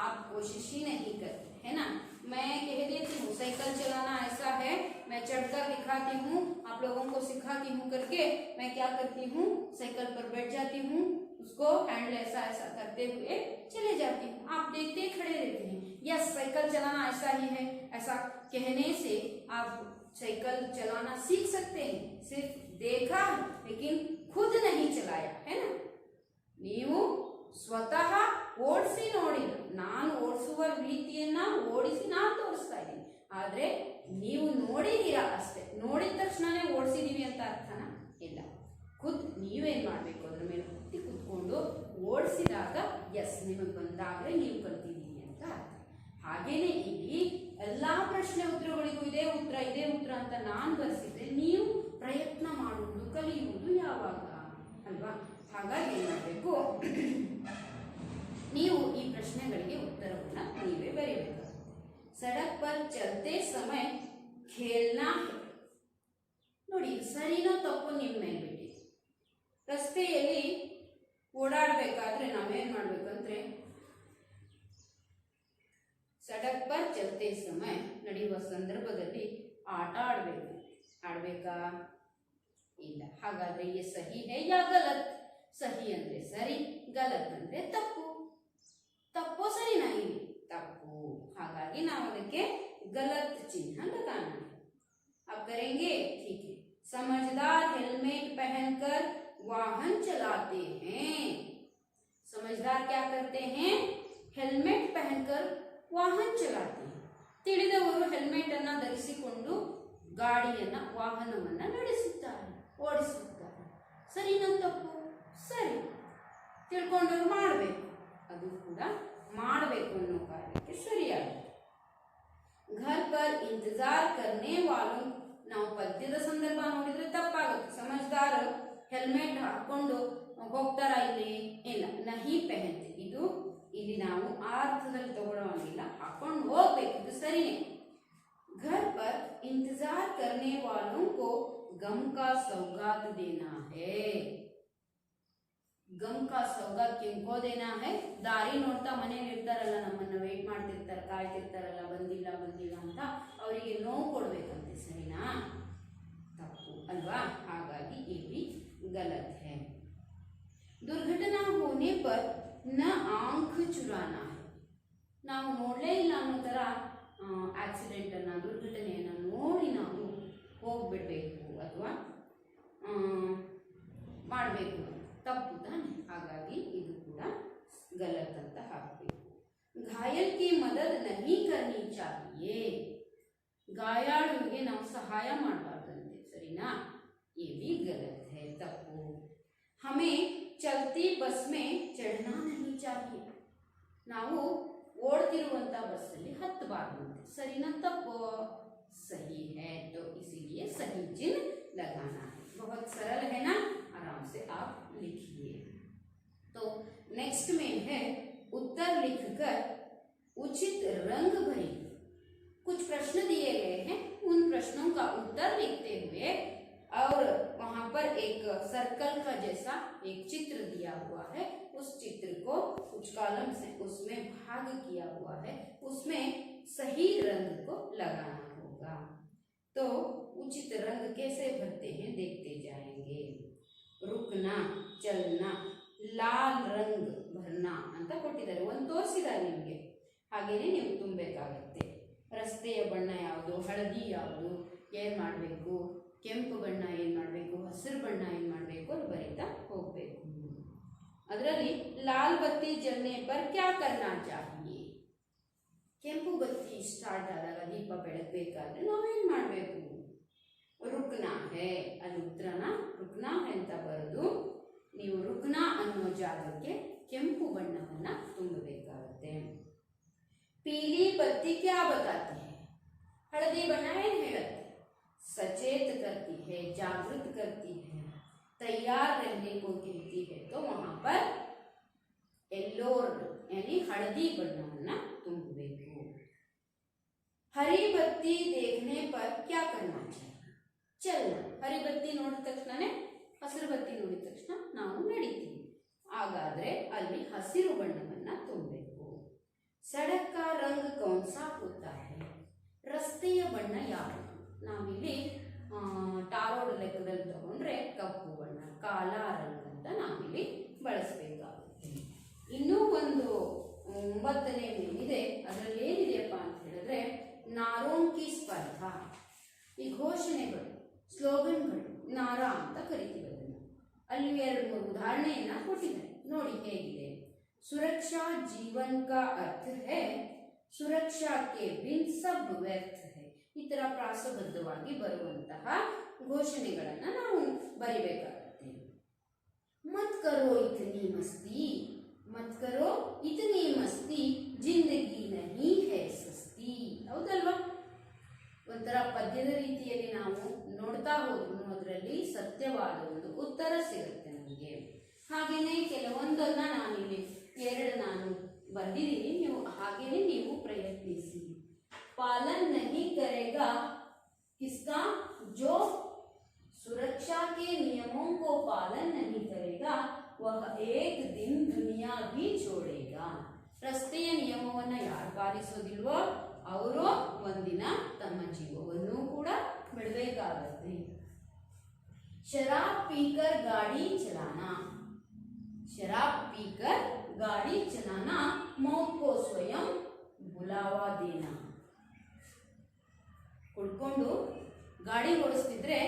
आप कोशिश ही नहीं करते, है ना. मैं कह देती हूँ साइकिल चलाना ऐसा है, मैं चढ़कर दिखाती हूँ, आप लोगों को सिखाती हूँ करके मैं क्या करती हूँ, साइकिल पर बैठ जाती हूँ, उसको हैंडल ऐसा ऐसा करते हुए चले जाती हूँ. आप देखते खड़े रहते हैं. यस, साइकिल चलाना ऐसा ही है. ऐसा कहने से आप साइकिल चलाना सीख सकते हैं. सिर्फ देखा लेकिन खुद नहीं चलाया, है ना. ನೀವು ಸ್ವತಃ ಓಡಿಸಿ ನೋಡಿಲ್ಲ. ನಾನು ಓಡಿಸುವ ರೀತಿಯನ್ನ ಓಡಿಸಿ ನಾನು ತೋರಿಸ್ತಾ ಇದ್ದೀನಿ. ಆದ್ರೆ ನೀವು ನೋಡಿದೀರಾ ಅಷ್ಟೇ. ನೋಡಿದ ತಕ್ಷಣನೇ ಓಡಿಸಿದೀವಿ ಅಂತ ಅರ್ಥನ ಇಲ್ಲ. ಖುದ್ ನೀವೇನ್ ಮಾಡ್ಬೇಕು, ಅದ್ರ ಮೇಲೆ ಕುತ್ತಿ ಕುತ್ಕೊಂಡು ಓಡಿಸಿದಾಗ ಎಸ್ ನಿಮಗೆ ಬಂದಾಗಲೇ ನೀವು ಕಲ್ತಿದ್ದೀರಿ ಅಂತ ಅರ್ಥ. ಹಾಗೇನೆ ಇಲ್ಲಿ ಎಲ್ಲಾ ಪ್ರಶ್ನೆ ಉತ್ತರಗಳಿಗೂ ಇದೇ ಉತ್ತರ ಅಂತ ನಾನು ಬರೆಸಿದ್ರೆ ನೀವು ಪ್ರಯತ್ನ ಮಾಡುವುದು ಕಲಿಯುವುದು ಯಾವಾಗ ಅಲ್ವಾ. ಹಾಗಾಗಿ ಏನ್ ಮಾಡಬೇಕು, ನೀವು ಈ ಪ್ರಶ್ನೆಗಳಿಗೆ ಉತ್ತರವನ್ನ ನೀವೇ ಬರೀಬೇಕು. ಸಡಕ್ ಪರ್ ಚಲತೆ ಸಮಯ ಖೇಲ್ನಾ ನೋಡಿ, ಸರಿನೋ ತಪ್ಪು ನಿಮ್ಮ ಮೇಲೆ ಬಿಟ್ಟಿದೆ. ರಸ್ತೆಯಲ್ಲಿ ಓಡಾಡಬೇಕಾದ್ರೆ ನಾವೇನ್ ಮಾಡ್ಬೇಕಂದ್ರೆ ಸಡಕ್ ಪರ್ ಚಲತೆ ಸಮಯ ನಡೆಯುವ ಸಂದರ್ಭದಲ್ಲಿ ಆಟ ಆಡ್ಬೇಕಾ ಇಲ್ಲ. ಹಾಗಾದ್ರೆ ये सही है या गलत? सही ಅಂದ್ರೆ ಸರಿ, ಗಲತ್ ಅಂದ್ರೆ ತಪ್ಪು. ತಪ್ಪು ಸರಿನಾ? ಇಲ್ಲಿ ತಪ್ಪು. ಹಾಗಾಗಿ ನಾವು ಅದಕ್ಕೆ गलत चिन्ह लगाना है. अब करेंगे, ठीक है. समझदार हेलमेट पहनकर वाहन चलाते हैं. समझदार क्या करते हैं? हेलमेट पहनकर ವಾಹನ ಚಲಾತೆ ಹೈ. ತಿಳಿದವರು ಹೆಲ್ಮೆಟ್ ಅನ್ನ ಧರಿಸಿಕೊಂಡು ಗಾಡಿಯನ್ನ ವಾಹನವನ್ನ ನಡೆಸುತ್ತಾರೆ, ಓಡಿಸುತ್ತಾರೆ. ಸರಿನಾ ತಪ್ಪು? ಸರಿ. ತಿಳ್ಕೊಂಡವ್ರು ಮಾಡಬೇಕು, ಅದು ಕೂಡ ಮಾಡಬೇಕು ಅನ್ನೋ ಕಾರ್ಯಕ್ಕೆ ಸರಿಯಾಗುತ್ತೆ. ಘರ್ ಪರ್ ಇಂತಜಾರ್ ಕರ್ನೆ ವಾಲೋ, ನಾವು ಪದ್ಯದ ಸಂದರ್ಭ ನೋಡಿದ್ರೆ ತಪ್ಪಾಗುತ್ತೆ. ಸಮಜ್ದಾರ್ ಹೆಲ್ಮೆಟ್ ಹಾಕೊಂಡು ಹೋಗ್ತಾರ ಇಲ್ಲಿ? ಇಲ್ಲ, ನಹಿ ಪೆಹನ್ತೆ. ಇದು ಇಲ್ಲಿ ನಾವು ಆ ಅರ್ಥದಲ್ಲಿ ತಗೊಳ್ಳೋಂಗಿಲ್ಲ, ಹಾಕೊಂಡು ಹೋಗ್ಬೇಕು, ಇದು ಸರಿನೇ. घर पर इंतजार करने वालों को गम का सौगात देना है. ಗಮ್ ಕಾ ಸೌಗಾತ್ ಕಿಂಕೋ ದೇನಾ ಹೈ? ದಾರಿ ನೋಡ್ತಾ ಮನೇಲಿ ಇರ್ತಾರಲ್ಲ, ನಮ್ಮನ್ನ ವೇಟ್ ಮಾಡ್ತಿರ್ತಾರೆ, ಕಾಯ್ತಿರ್ತಾರಲ್ಲ, ಬಂದಿಲ್ಲ ಬಂದಿಲ್ಲ ಅಂತ, ಅವರಿಗೆ ನೋವು ಕೊಡ್ಬೇಕಂತೆ. ಸರಿನಾ? ತಪ್ಪು ಅಲ್ವಾ? ಹಾಗಾಗಿ ಇಲ್ಲಿ ಗಲತ್ ಹೈ. ದುರ್ಘಟನಾ ಹೋನೆ ಪರ್ ನ ಆಂಖ್ ಚುರಾನಾ ಹೈ. ನಾವು ನೋಡಲೇ ಇಲ್ಲ ಅನ್ನೋ ಥರ ಆಕ್ಸಿಡೆಂಟ್ ಅನ್ನ, ದುರ್ಘಟನೆಯನ್ನು ನೋಡಿ ನಾವು ಹೋಗ್ಬಿಡ್ಬೇಕು ಅಥವಾ ಮಾಡಬೇಕು, ತಪ್ಪು ತಾನೆ? ಹಾಗಾಗಿ ಇದು ಕೂಡ ಗಲತ್ ಅಂತ ಹಾಕಬೇಕು. ಘಾಯಲ್ ಕಿ ಮದದ್ ನಹಿ ಕರ್ನಿ ಚಾಹಿಯೇ. ಗಾಯಾಳುವಿಗೆ ನಾವು ಸಹಾಯ ಮಾಡಬಾರ್ದಂತೆ. ಸರಿನಾ? ये भी गलत है, ತಪ್ಪು. हमें चलती बस में चढ़ना नहीं चाहिए. ನಾವು ಓಡ್ತಿರುವಂತ ಬಸ್ಸಲ್ಲಿ ಹತ್ತಬಾರ್ದಂತೆ. ಸರಿನಾ? ತಪ್ಪು? सही है, तो इसीलिए सही चिन्ह लगाना है. बहुत सरल है ना, आराम से आप लिखिए. तो नेक्स्ट में है उत्तर लिखकर उचित रंग भरिए. कुछ प्रश्न दिए गए हैं, उन प्रश्नों का उत्तर लिखते हुए और वहां पर एक सर्कल का जैसा एक चित्र दिया हुआ है, उस चित्र को कुछ कॉलम से उसमें भाग किया हुआ है, उसमें सही रंग को लगाना होगा. तो उचित रंग कैसे भरते हैं देखते जाएंगे. रुकना, चलना, लाल रंग भरना ಅಂತ ಕೊಟ್ಟಿದ್ದಾರೆ. ಒಂದು ತೋರಿಸಿದ್ದಾರೆ ನಿಮಗೆ, ಹಾಗೇನೆ ನೀವು ತುಂಬಬೇಕಾಗತ್ತೆ. ರಸ್ತೆಯ ಬಣ್ಣ ಯಾವುದು, ಹಳದಿ ಯಾವುದು, ಏನು ಮಾಡಬೇಕು, ಕೆಂಪು ಬಣ್ಣ ಏನು ಮಾಡಬೇಕು, ಹಸಿರು ಬಣ್ಣ ಏನು ಮಾಡಬೇಕು ಅದು ಬರೀತಾ ಹೋಗಬೇಕು. ಅದರಲ್ಲಿ ಲಾಲ್ ಬತ್ತಿ ಜಲ್ನೆ ಪರ್ ಕ್ಯಾ ಕರ್ನಾ ಚಾಹಿಯೇ. ಕೆಂಪು ಬತ್ತಿ ಸ್ಟಾರ್ಟ್ ಆದಾಗ, ದೀಪ ಬೆಳಗಬೇಕಾದ್ರೆ ನಾವೇನು ಮಾಡಬೇಕು? ರುಕ್ನಾ ಹೇ. ಅಲ್ಲಿ ಉತ್ತರನ ರುಕ್ನಾ ಹೇ ಅಂತ ಬರೆದು ನೀವು ರುಕ್ನಾ ಅನ್ನೋ ಜಾಗಕ್ಕೆ ಕೆಂಪು ಬಣ್ಣವನ್ನ ತುಂಬಬೇಕಾಗುತ್ತೆ. ಪೀಲಿ ಬತ್ತಿ ಕ್ಯಾ ಬತಾತಿ ಹೈ. ಹಳದಿ ಬಣ್ಣ ಏನು ಹೇಳುತ್ತೆ? सचेत करती है, जागृत करती है, तैयार रहने को कहती है. तो वहां पर येलो यानी हल्दी बಣ್ಣವನ್ನ ತುಂಬಬೇಕು. हरी बत्ती देखने पर क्या करना चाहिए? चलना. हरी बत्ती ನೋಡಿದ ತಕ್ಷಣನೇ, ಹಸಿರು ಬತ್ತಿ ನೋಡಿದ ತಕ್ಷಣ ನಾವು ನಡೀತೀವಿ. ಹಾಗಾದ್ರೆ ಅಲ್ಲಿ ಹಸಿರು ಬಣ್ಣವನ್ನ ತುಂಬಬೇಕು. सड़क का रंग कौन सा होता है? ರಸ್ತೆಯ ಬಣ್ಣ ಯಾವುದು? ನಾವಿಲ್ಲಿ ಟಾರೋಡ್ ಲೆಕ್ಕದಲ್ಲಿ ತಗೊಂಡ್ರೆ ಕಪ್ಪು ಬಣ್ಣ, ಕಾಲಾ ರಂಗ್ ಅಂತ ನಾವಿಲ್ಲಿ ಬಳಸಬೇಕಾಗುತ್ತೆ. ಇನ್ನೂ ಒಂದು 9ನೇ ಮೇಲಿದೆ, ಅದರಲ್ಲಿ ಏನಿದೆಯಪ್ಪ ಅಂತ ಹೇಳಿದ್ರೆ ನಾರೋಂಕಿ ಸ್ಪರ್ಧಾ. ಈ ಘೋಷಣೆಗಳು, ಸ್ಲೋಗನ್ಗಳು, ನಾರಾ ಅಂತ ಕರಿತೀವಿ ಅದನ್ನು. ಅಲ್ಲಿ 2-3 ಉದಾಹರಣೆಯನ್ನ ಕೊಟ್ಟಿದ್ದಾರೆ, ನೋಡಿ ಹೇಗಿದೆ. ಸುರಕ್ಷಾ ಜೀವನ್ ಕಾ ಅರ್ಥ ಹೈ, ಸುರಕ್ಷಾ ಕೆ ಬಿನ್ ಸಬ್ ವ್ಯರ್ಥ ಹೈ. ಈ ತರ ಪ್ರಾಸಬದ್ಧವಾಗಿ ಬರುವಂತಹ ಘೋಷಣೆಗಳನ್ನ ನಾವು ಬರಿಬೇಕಾಗುತ್ತೆ. ಮತ್ ಕರೋ ಇತನಿ ಮಸ್ತಿ, ಮತ್ ಕರೋ ಇತನಿ ಮಸ್ತಿ, ಜಿಂದಗಿ ನಹಿ ಹೈ ಸಸ್ತಿ. ಹೌದಲ್ವಾ? ಒಂಥರ ಪದ್ಯದ ರೀತಿಯಲ್ಲಿ ನಾವು ನೋಡ್ತಾ ಹೋದ್ರು ಅದರಲ್ಲಿ ಸತ್ಯವಾದ ಒಂದು ಉತ್ತರ ಸಿಗುತ್ತೆ ನಮಗೆ. ಹಾಗೇನೆ ಕೆಲವೊಂದನ್ನ ನಾನಿಲ್ಲಿ 2 ನಾನು ಬರೆದಿದ್ದೀನಿ, ನೀವು ಹಾಗೇನೆ ನೀವು ಪ್ರಯತ್ನಿಸಿ. पालन नहीं करेगा किसका? जो सुरक्षा के नियमों को पालन नहीं करेगा वह एक दिन दुनिया भी छोड़ेगा. ರಸ್ತೆಯ ನಿಯಮವನ್ನ ಯಾರು ಪಾಲಿಸೋದಿಲ್ವೋ ಅವರು ಒಂದಿನ ತಮ್ಮ ಜೀವವನ್ನು ಕೂಡ ಬಿಡಬೇಕಾಗುತ್ತೆ. ಶರಾಬ್ ಪೀಕರ್ ಗಾಡಿ ಚಲಾನಾ, ಶರಾಬ್ ಪೀಕರ್ ಗಾಡಿ ಚಲಾನಾ ಮೌತ್ ಕೋ ಸ್ವಯಂ ಬುಲಾವಾ ದೇನಾ. ಕುಡ್ಕೊಂಡು ಗಾಡಿ ಓಡಿಸ್ತಿದ್ರೆ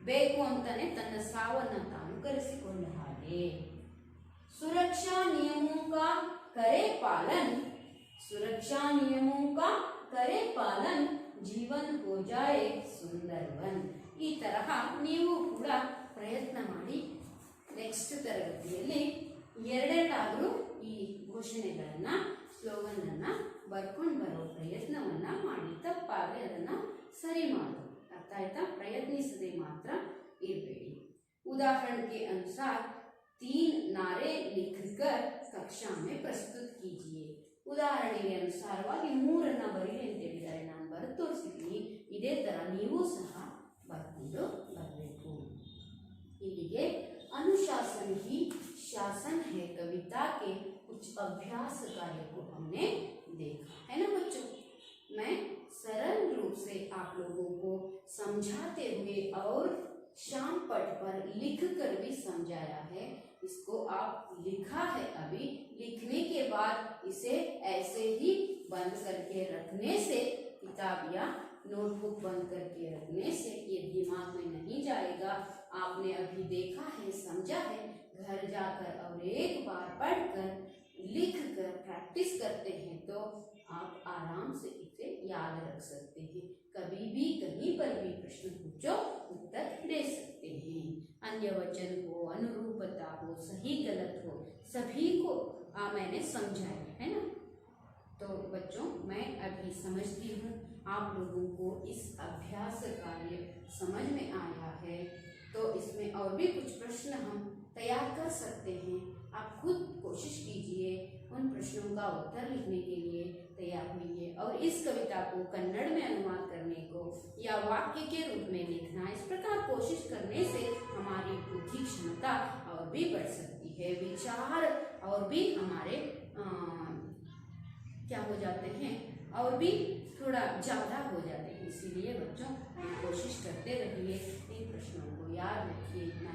ಬೇಕು ಅಂತಾನೆ ತನ್ನ ಸಾವನ್ನ ತಾನು ಕರೆಸಿಕೊಂಡ ಹಾಗೆ. ಸುರಕ್ಷಾ ನಿಯಮೋं का करे पालन, सुरक्षा नियमों का करे पालन, ಜೀವನ हो जाए ಸುಂದರವನ್. ಈ ತರಹ ನೀವು ಕೂಡ ಪ್ರಯತ್ನ ಮಾಡಿ ನೆಕ್ಸ್ಟ್ ತರಗತಿಯಲ್ಲಿ ಎರಡೆರಡಾದರೂ ಈ ಘೋಷಣೆಗಳನ್ನ ಸ್ಲೋಗನ್ ಅನ್ನ ಬರ್ಕೊಂಡು ಬರೋ ಪ್ರಯತ್ನವನ್ನ ಮಾಡಿ. ತಪ್ಪಾದ್ರೆ ಅದನ್ನ ಸರಿ ಮಾಡೋದು. ಅರ್ಥ ಆಯ್ತಾ? ಪ್ರಯತ್ನಿಸದೆ ಮಾತ್ರ ಇರಬೇಡಿ. उदाहरण के अनुसार 3 नारे लिखकर कक्षा में प्रस्तुत कीजिए. ಉದಾಹರಣೆಗೆ ಅನುಸಾರವಾಗಿ 3 ಬರೀರಿ ಅಂತ ಹೇಳಿದ್ದಾರೆ. ನಾನು ಬರೆದು ತೋರಿಸಿದ್ದೀನಿ. ಇದೇ ತರ ನೀವು ಸಹ ಬರ್ಕೊಂಡು ಬರಬೇಕು. ಇಲ್ಲಿಗೆ अनुशासन ही शासन है कविता के कुछ अभ्यास कार्य को हमने देखा है ना बच्चों. मैं सरल रूप से आप लोगों को समझाते हुए और शाम पट पर लिख कर भी समझाया है. इसको आप लिखा है, अभी लिखने के बाद इसे ऐसे ही बंद करके रखने से, किताब या नोटबुक बंद करके रखने से ये दिमाग में नहीं जाएगा. आपने अभी देखा है, समझा है, घर जाकर और एक बार पढ़कर लिख कर प्रैक्टिस करते हैं तो आप आराम से इसे याद रख सकते हैं. कभी भी कहीं पर भी प्रश्न पूछो, उत्तर दे सकते हैं. अन्य वचन हो, अनुरूपता हो, सही गलत हो, सभी को मैंने समझाया है ना. तो बच्चों, मैं अभी समझती हूँ आप लोगों को इस अभ्यास कार्य समझ में आया है. तो इसमें और भी कुछ प्रश्न हम तैयार कर सकते हैं. आप खुद कोशिश कीजिए, उन प्रश्नों का उत्तर लिखने के लिए तैयार होइए और इस कविता को कन्नड़ में अनुवाद करने को या वाक्य के रूप में लिखना. इस प्रकार कोशिश करने से हमारी बुद्धि क्षमता और भी बढ़ सकती है. विचार और भी हमारे क्या हो जाते हैं, और भी थोड़ा ज़्यादा हो जाते हैं. इसीलिए बच्चों कोशिश करते रहिए, इन प्रश्नों को याद रखिए, इतना